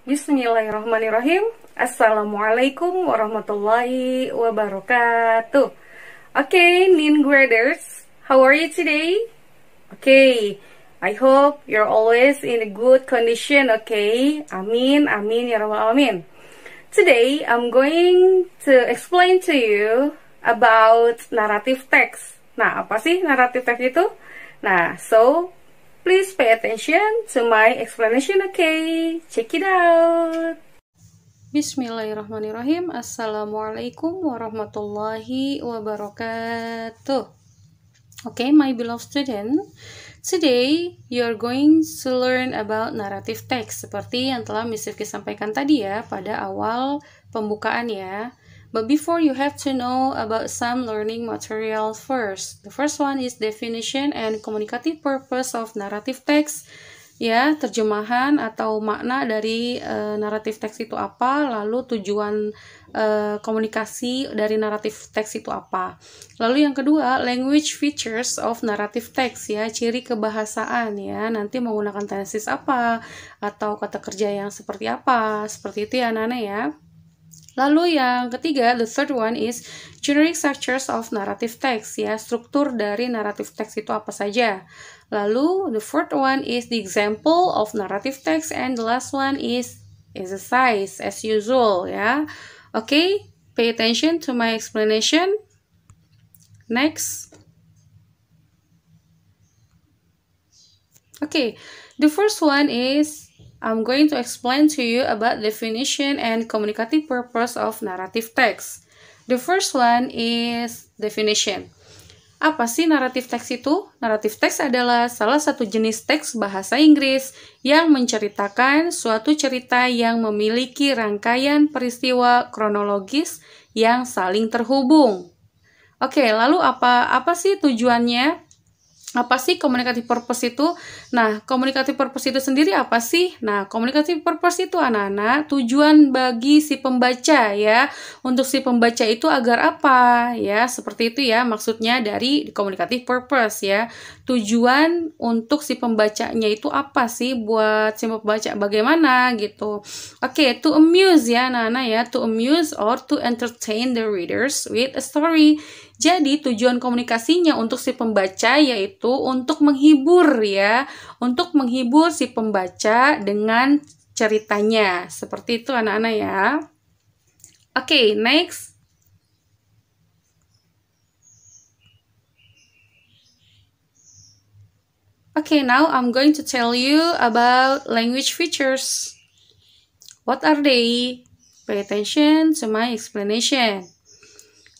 Bismillahirrahmanirrahim. Assalamualaikum warahmatullahi wabarakatuh. Okay, ninth graders, how are you today? Okay, I hope you're always in a good condition, okay? Amin, amin, ya rabbal alamin. Today, I'm going to explain to you about narrative text. Nah, apa sih narrative text itu? Nah, so please pay attention to my explanation, okay? Check it out. Bismillahirrahmanirrahim. Assalamualaikum warahmatullahi wabarakatuh. Okay, my beloved student, today you're going to learn about narrative text seperti yang telah Miss Rifki sampaikan tadi ya pada awal pembukaan ya. But before, you have to know about some learning materials first. The first one is definition and communicative purpose of narrative text. Ya, terjemahan atau makna dari narrative text itu apa, lalu tujuan komunikasi dari narrative text itu apa. Lalu yang kedua, language features of narrative text ya, ciri kebahasaan ya, nanti menggunakan tenses apa, atau kata kerja yang seperti apa, seperti itu ya anak-anak ya. Lalu yang ketiga, the third one is generic structures of narrative text ya, struktur dari narrative text itu apa saja. Lalu the fourth one is the example of narrative text, and the last one is exercise as usual ya. Okay, pay attention to my explanation. Next. Okay, the first one is I'm going to explain to you about definition and communicative purpose of narrative text. The first one is definition. Apa sih narrative text itu? Narrative text adalah salah satu jenis teks bahasa Inggris yang menceritakan suatu cerita yang memiliki rangkaian peristiwa kronologis yang saling terhubung. Oke, lalu apa sih tujuannya? Apa sih communicative purpose itu? Nah, communicative purpose itu sendiri apa sih? Nah, communicative purpose itu anak-anak tujuan bagi si pembaca ya. Untuk si pembaca itu agar apa? Ya, seperti itu ya maksudnya dari communicative purpose ya. Tujuan untuk si pembacanya itu apa sih buat si pembaca bagaimana gitu. Oke, to amuse ya anak-anak ya. To amuse or to entertain the readers with a story. Jadi tujuan komunikasinya untuk si pembaca yaitu untuk menghibur ya, untuk menghibur si pembaca dengan ceritanya. Seperti itu anak-anak ya. Oke, next. Okay, now I'm going to tell you about language features. What are they? Pay attention to my explanation.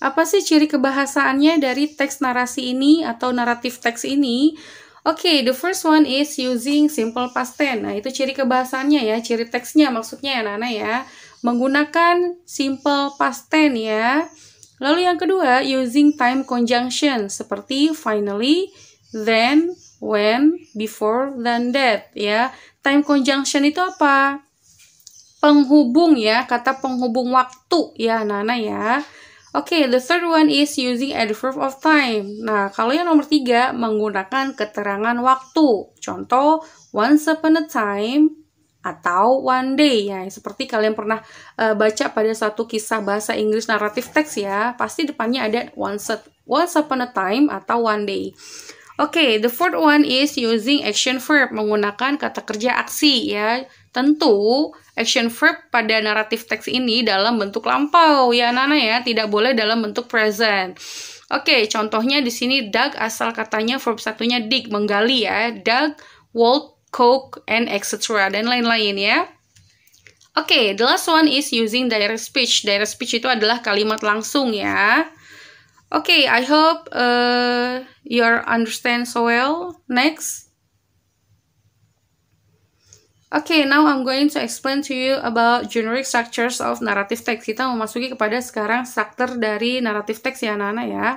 Apa sih ciri kebahasaannya dari teks narasi ini atau narrative text ini? Oke, the first one is using simple past tense. Nah, itu ciri kebahasaannya ya, ciri teksnya maksudnya ya anak-anak ya. Menggunakan simple past tense ya. Lalu yang kedua, using time conjunction seperti finally, then, when, before, then, that ya. Time conjunction itu apa? Penghubung ya, kata penghubung waktu ya anak-anak ya. Oke, the third one is using adverb of time. Nah, kalau yang nomor 3, menggunakan keterangan waktu. Contoh, once upon a time atau one day. Ya, seperti kalian pernah baca pada satu kisah bahasa Inggris narrative text ya. Pasti depannya ada once upon a time atau one day. Oke, the fourth one is using action verb. Menggunakan kata kerja aksi ya. Tentu, action verb pada narrative text ini dalam bentuk lampau ya anak-anak ya, tidak boleh dalam bentuk present. Oke, contohnya di sini dug asal katanya verb satunya dig, menggali ya, dug, walk, cook, and etc. dan lain-lain ya. Oke, the last one is using direct speech. Direct speech itu adalah kalimat langsung ya. Oke, I hope you understand so well. Next. Okay, now I'm going to explain to you about generic structures of narrative text. Kita memasuki kepada sekarang struktur dari narrative text ya anak-anak ya.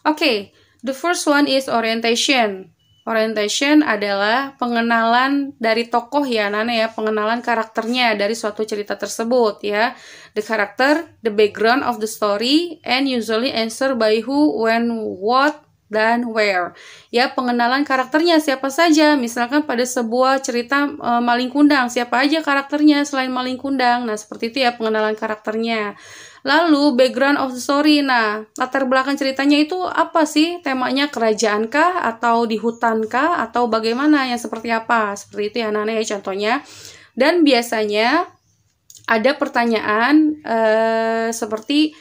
Okay, the first one is orientation. Orientation adalah pengenalan dari tokoh ya anak-anak ya, pengenalan karakternya dari suatu cerita tersebut ya. The character, the background of the story, and usually answered by who, when, what, dan where. Ya, pengenalan karakternya siapa saja. Misalkan pada sebuah cerita Maling Kundang, siapa aja karakternya selain Maling Kundang. Nah, seperti itu ya pengenalan karakternya. Lalu background of the story. Nah, latar belakang ceritanya itu apa sih? Temanya kerajaanKah atau di hutankah atau bagaimana, yang seperti apa? Seperti itu ya anak-anak ya contohnya. Dan biasanya ada pertanyaan seperti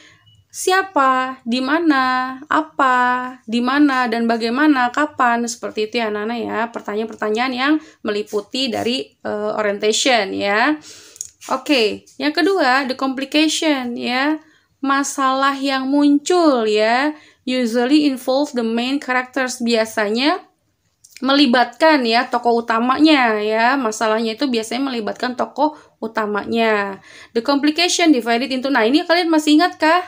siapa, di mana, apa, di mana, dan bagaimana, kapan, seperti itu ya anak-anak ya. Pertanyaan-pertanyaan yang meliputi dari orientation ya. Oke, yang kedua, the complication ya. Masalah yang muncul ya. Usually involve the main characters. Biasanya melibatkan ya tokoh utamanya ya. Masalahnya itu biasanya melibatkan tokoh utamanya. The complication divided into. Nah, ini kalian masih ingat kah?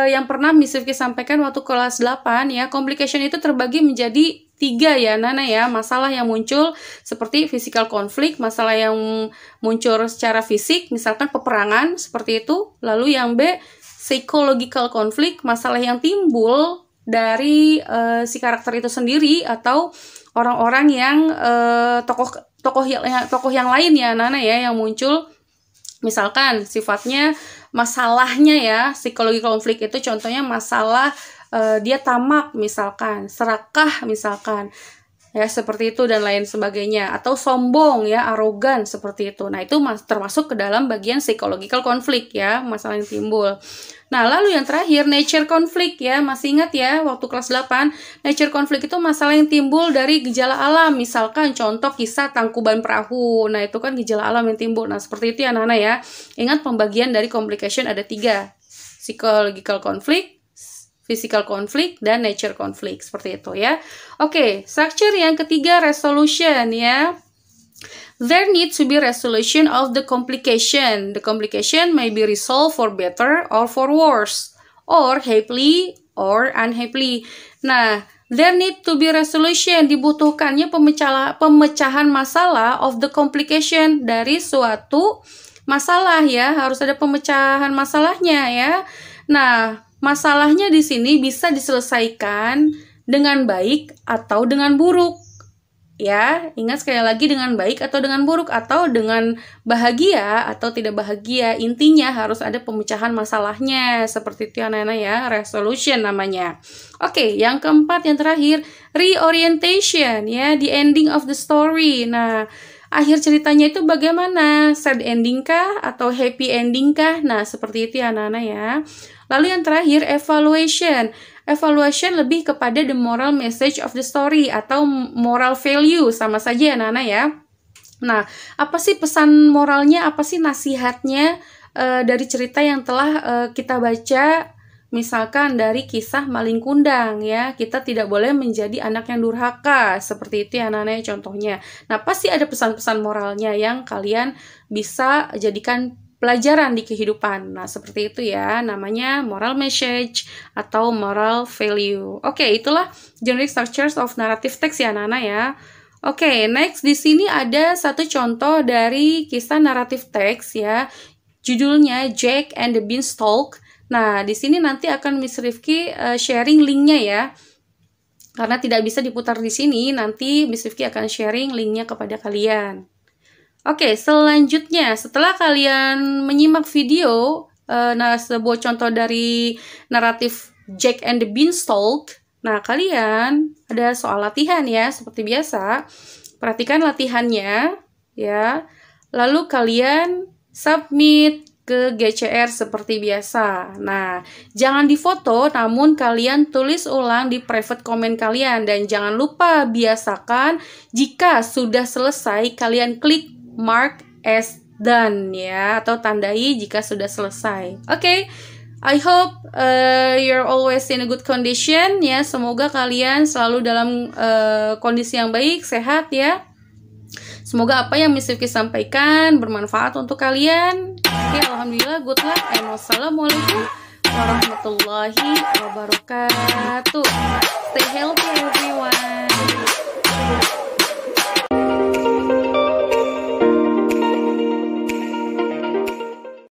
Yang pernah Miss Rifki sampaikan waktu kelas 8 ya. Complication itu terbagi menjadi 3 ya Nana ya. Masalah yang muncul seperti physical conflict, masalah yang muncul secara fisik, misalkan peperangan seperti itu. Lalu yang B, psychological conflict, masalah yang timbul dari si karakter itu sendiri atau orang-orang yang tokoh yang lain ya Nana ya, yang muncul. Misalkan sifatnya masalahnya ya, psikologi konflik itu contohnya masalah dia tamak misalkan, serakah misalkan, ya seperti itu dan lain sebagainya, atau sombong ya, arogan seperti itu. Nah, itu termasuk ke dalam bagian psychological conflict ya, masalah yang timbul. Nah, lalu yang terakhir nature conflict ya, masih ingat ya waktu kelas 8, nature conflict itu masalah yang timbul dari gejala alam, misalkan contoh kisah Tangkuban Perahu. Nah, itu kan gejala alam yang timbul. Nah, seperti itu ya anak-anak ya. Ingat pembagian dari complication ada 3, psychological conflict, physical conflict, dan nature conflict, seperti itu ya. Oke, structure yang ketiga resolution ya. There needs to be resolution of the complication. The complication may be resolved for better or for worse, or happily or unhappily. Nah, there need to be resolution, dibutuhkannya pemecahan masalah of the complication, dari suatu masalah ya, harus ada pemecahan masalahnya ya. Nah, masalahnya di sini bisa diselesaikan dengan baik atau dengan buruk. Ya, ingat sekali lagi dengan baik atau dengan buruk, atau dengan bahagia atau tidak bahagia. Intinya harus ada pemecahan masalahnya. Seperti itu anak-anak ya, resolution namanya. Oke, yang keempat, yang terakhir, reorientation ya, the ending of the story. Nah, akhir ceritanya itu bagaimana? Sad ending kah atau happy ending kah? Nah, seperti itu ya anak-anak ya. Lalu yang terakhir, evaluation. Evaluation lebih kepada the moral message of the story atau moral value, sama saja ya anak-anak ya. Nah, apa sih pesan moralnya, apa sih nasihatnya dari cerita yang telah kita baca, misalkan dari kisah Maling Kundang ya. Kita tidak boleh menjadi anak yang durhaka, seperti itu ya anak-anak contohnya. Nah, pasti ada pesan-pesan moralnya yang kalian bisa jadikan pelajaran di kehidupan. Nah, seperti itu ya, namanya moral message atau moral value. Oke, itulah generic structures of narrative text ya anak-anak ya. Oke, next di sini ada satu contoh dari kisah naratif text ya. Judulnya Jack and the Beanstalk. Nah, di sini nanti akan Miss Rifki sharing linknya ya. Karena tidak bisa diputar di sini, nanti Miss Rifki akan sharing linknya kepada kalian. Oke, selanjutnya setelah kalian menyimak video sebuah contoh dari naratif Jack and the Beanstalk, nah kalian ada soal latihan ya, seperti biasa. Perhatikan latihannya ya. Lalu kalian submit ke GCR seperti biasa. Nah, jangan difoto, namun kalian tulis ulang di private comment kalian. Dan jangan lupa biasakan jika sudah selesai, kalian klik mark as done ya, atau tandai jika sudah selesai. Oke, I hope you're always in a good condition ya. Semoga kalian selalu dalam kondisi yang baik, sehat ya. Semoga apa yang Miss Rifki sampaikan bermanfaat untuk kalian. Oke, alhamdulillah, good luck and wassalamualaikum warahmatullahi wabarakatuh. Stay healthy everyone.